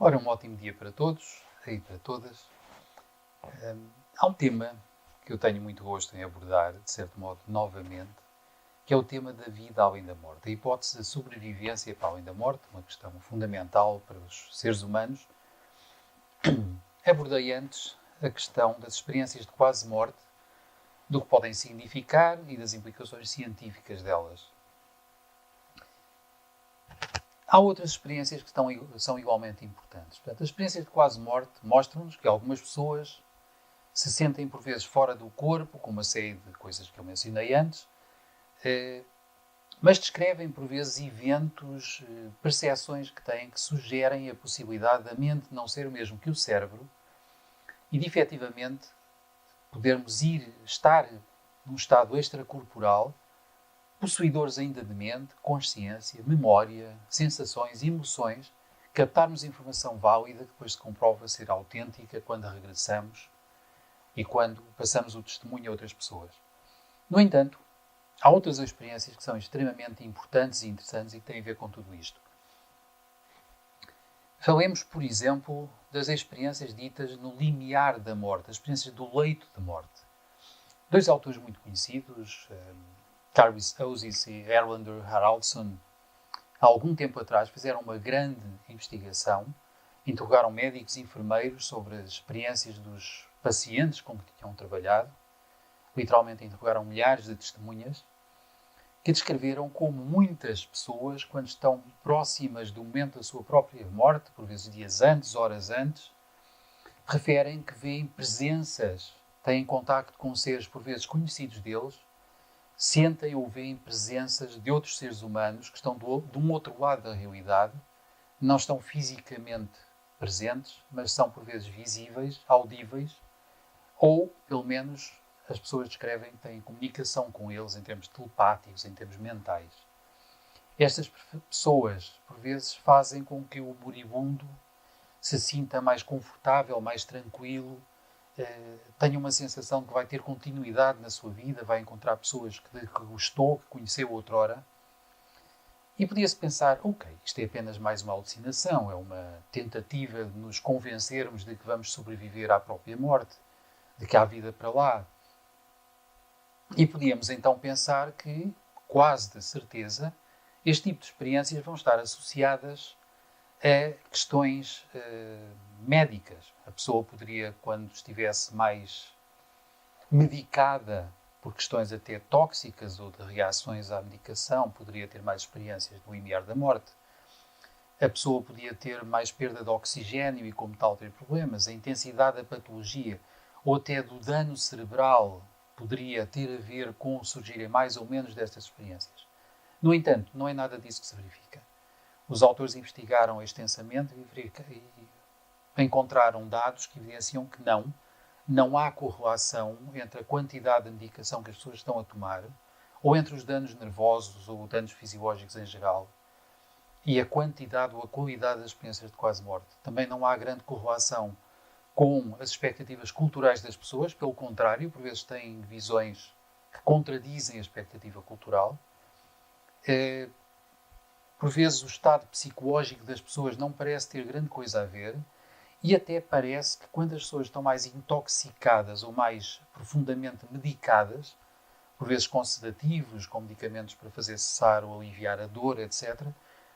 Ora, um ótimo dia para todos e para todas. Há um tema que eu tenho muito gosto em abordar, de certo modo, novamente, que é o tema da vida além da morte. A hipótese da sobrevivência para além da morte, uma questão fundamental para os seres humanos. Abordei antes a questão das experiências de quase morte, do que podem significar e das implicações científicas delas. Há outras experiências que são igualmente importantes. Portanto, as experiências de quase morte mostram-nos que algumas pessoas se sentem por vezes fora do corpo, com uma série de coisas que eu mencionei antes, mas descrevem por vezes eventos, percepções que têm que sugerem a possibilidade da mente não ser o mesmo que o cérebro e de efetivamente podermos estar num estado extracorporal, possuidores ainda de mente, consciência, memória, sensações, emoções, captarmos informação válida que depois se comprova ser autêntica quando regressamos e quando passamos o testemunho a outras pessoas. No entanto, há outras experiências que são extremamente importantes e interessantes e que têm a ver com tudo isto. Falemos, por exemplo, das experiências ditas no limiar da morte, as experiências do leito de morte. Dois autores muito conhecidos, Travis Oasis e Erlander Haraldsson, há algum tempo atrás fizeram uma grande investigação, interrogaram médicos e enfermeiros sobre as experiências dos pacientes com que tinham trabalhado, literalmente interrogaram milhares de testemunhas, que descreveram como muitas pessoas, quando estão próximas do momento da sua própria morte, por vezes dias antes, horas antes, referem que veem presenças, têm contacto com seres por vezes conhecidos deles, sentem ou veem presenças de outros seres humanos que estão de um outro lado da realidade, não estão fisicamente presentes, mas são por vezes visíveis, audíveis, ou, pelo menos, as pessoas descrevem que têm comunicação com eles em termos telepáticos, em termos mentais. Estas pessoas, por vezes, fazem com que o moribundo se sinta mais confortável, mais tranquilo, tenha uma sensação de que vai ter continuidade na sua vida, vai encontrar pessoas que gostou, que conheceu outrora. E podia-se pensar, ok, isto é apenas mais uma alucinação, é uma tentativa de nos convencermos de que vamos sobreviver à própria morte, de que há vida para lá. E podíamos então pensar que, quase de certeza, este tipo de experiências vão estar associadas a questões médicas. A pessoa poderia, quando estivesse mais medicada por questões até tóxicas ou de reações à medicação, poderia ter mais experiências no limiar da morte. A pessoa podia ter mais perda de oxigênio e, como tal, ter problemas. A intensidade da patologia ou até do dano cerebral poderia ter a ver com surgirem mais ou menos destas experiências. No entanto, não é nada disso que se verifica. Os autores investigaram extensamente e encontraram dados que evidenciam que não há correlação entre a quantidade de medicação que as pessoas estão a tomar, ou entre os danos nervosos ou danos fisiológicos em geral, e a quantidade ou a qualidade das experiências de quase morte. Também não há grande correlação com as expectativas culturais das pessoas, pelo contrário, por vezes têm visões que contradizem a expectativa cultural. Por vezes o estado psicológico das pessoas não parece ter grande coisa a ver e até parece que quando as pessoas estão mais intoxicadas ou mais profundamente medicadas, por vezes com sedativos, com medicamentos para fazer cessar ou aliviar a dor, etc.,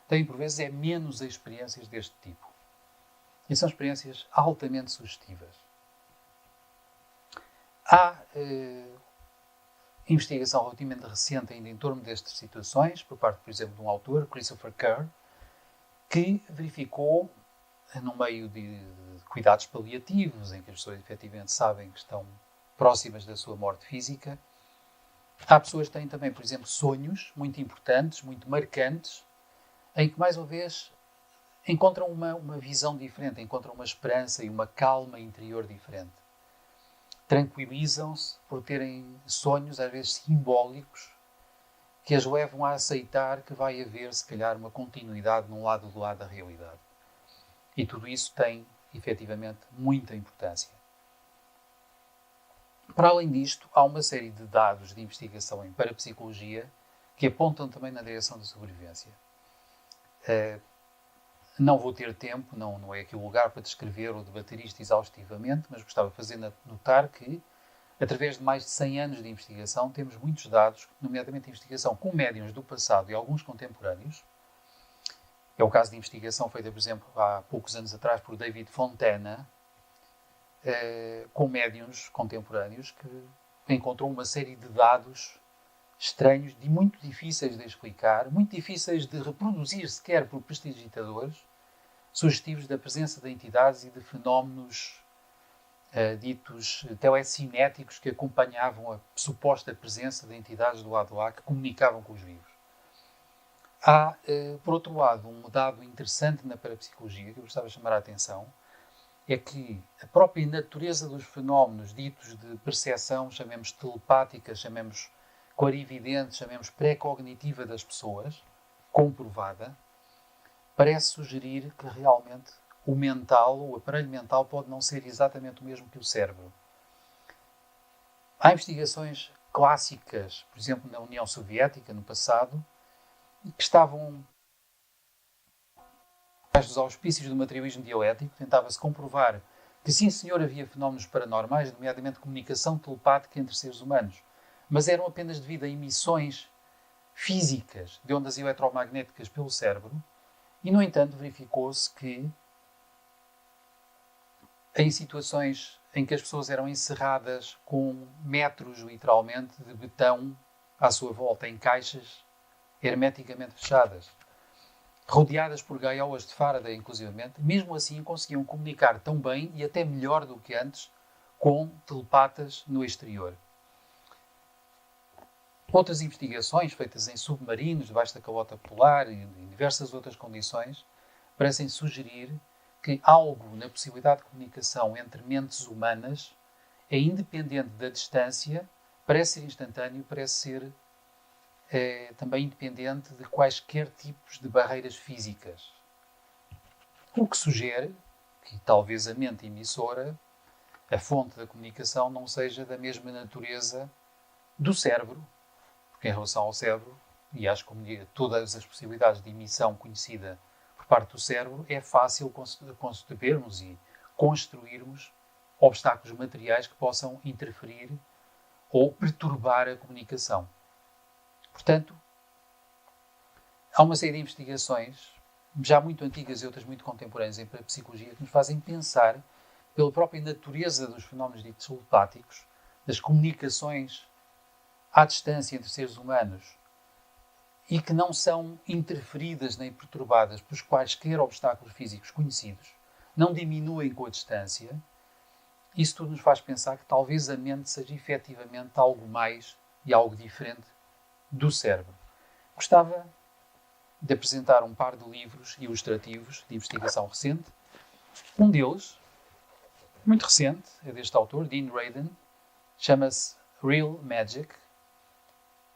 têm por vezes menos experiências deste tipo. E são experiências altamente sugestivas. Há investigação relativamente recente ainda em torno destas situações, por parte, por exemplo, de um autor, Christopher Kerr, que verificou, no meio de cuidados paliativos, em que as pessoas efetivamente sabem que estão próximas da sua morte física, há pessoas que têm também, por exemplo, sonhos muito importantes, muito marcantes, em que, mais uma vez, encontram uma visão diferente, encontram uma esperança e uma calma interior diferente. Tranquilizam-se por terem sonhos, às vezes simbólicos, que as levam a aceitar que vai haver, se calhar, uma continuidade num lado do lado da realidade. E tudo isso tem, efetivamente, muita importância. Para além disto, há uma série de dados de investigação em parapsicologia que apontam também na direção da sobrevivência. Não vou ter tempo, não é aqui o lugar para descrever ou debater isto exaustivamente, mas gostava de fazer notar que, através de mais de 100 anos de investigação, temos muitos dados, nomeadamente investigação com médiuns do passado e alguns contemporâneos. É o caso de investigação feita, por exemplo, há poucos anos atrás por David Fontana, com médiuns contemporâneos, que encontrou uma série de dados estranhos, muito difíceis de explicar, muito difíceis de reproduzir sequer por prestidigitadores, sugestivos da presença de entidades e de fenómenos ditos telecinéticos que acompanhavam a suposta presença de entidades do lado de lá que comunicavam com os vivos. Há, por outro lado, um dado interessante na parapsicologia que eu gostava de chamar a atenção, é que a própria natureza dos fenómenos ditos de percepção, chamemos telepática, chamemos clarividente, chamemos pré-cognitiva das pessoas, comprovada, parece sugerir que realmente o mental, o aparelho mental, pode não ser exatamente o mesmo que o cérebro. Há investigações clássicas, por exemplo, na União Soviética, no passado, que estavam dos auspícios do materialismo dialético. Tentava-se comprovar que, sim senhor, havia fenómenos paranormais, nomeadamente comunicação telepática entre seres humanos, mas eram apenas devido a emissões físicas de ondas eletromagnéticas pelo cérebro, e, no entanto, verificou-se que, em situações em que as pessoas eram encerradas com metros, literalmente, de betão à sua volta, em caixas hermeticamente fechadas, rodeadas por gaiolas de Faraday, inclusivamente, mesmo assim conseguiam comunicar tão bem e até melhor do que antes com telepatas no exterior. Outras investigações feitas em submarinos, debaixo da calota polar e em diversas outras condições, parecem sugerir que algo na possibilidade de comunicação entre mentes humanas é independente da distância, parece ser instantâneo, parece ser também independente de quaisquer tipos de barreiras físicas. O que sugere que talvez a mente emissora, a fonte da comunicação, não seja da mesma natureza do cérebro, porque em relação ao cérebro e às todas as possibilidades de emissão conhecida por parte do cérebro, é fácil concebermos e construirmos obstáculos materiais que possam interferir ou perturbar a comunicação. Portanto, há uma série de investigações, já muito antigas e outras muito contemporâneas em parapsicologia, que nos fazem pensar, pela própria natureza dos fenómenos ditos telepáticos, das comunicações à distância entre seres humanos, e que não são interferidas nem perturbadas por quaisquer obstáculos físicos conhecidos, não diminuem com a distância. Isso tudo nos faz pensar que talvez a mente seja efetivamente algo mais e algo diferente do cérebro. Gostava de apresentar um par de livros ilustrativos de investigação recente. Um deles, muito recente, é deste autor, Dean Radin, chama-se Real Magic,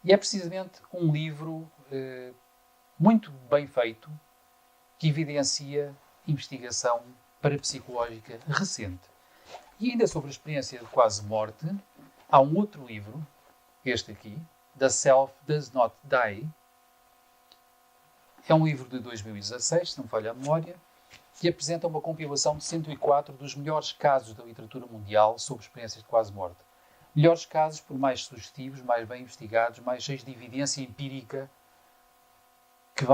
e é precisamente um livro muito bem feito que evidencia investigação parapsicológica recente. E ainda sobre a experiência de quase morte, há um outro livro, este aqui, The Self Does Not Die. É um livro de 2016, se não me falha a memória, que apresenta uma compilação de 104 dos melhores casos da literatura mundial sobre experiências de quase morte. Melhores casos por mais sugestivos, mais bem investigados, mais cheios de evidência empírica, que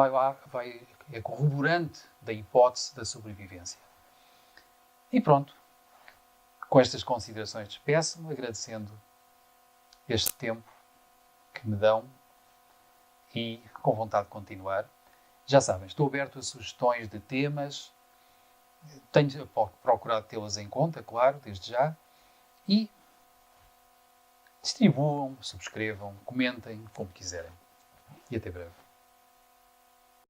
é corroborante da hipótese da sobrevivência. E pronto. Com estas considerações despeço-me, agradecendo este tempo que me dão e com vontade de continuar. Já sabem, estou aberto a sugestões de temas, tenho procurado tê-las em conta, claro, desde já, e distribuam, subscrevam, comentem, como quiserem. E até breve.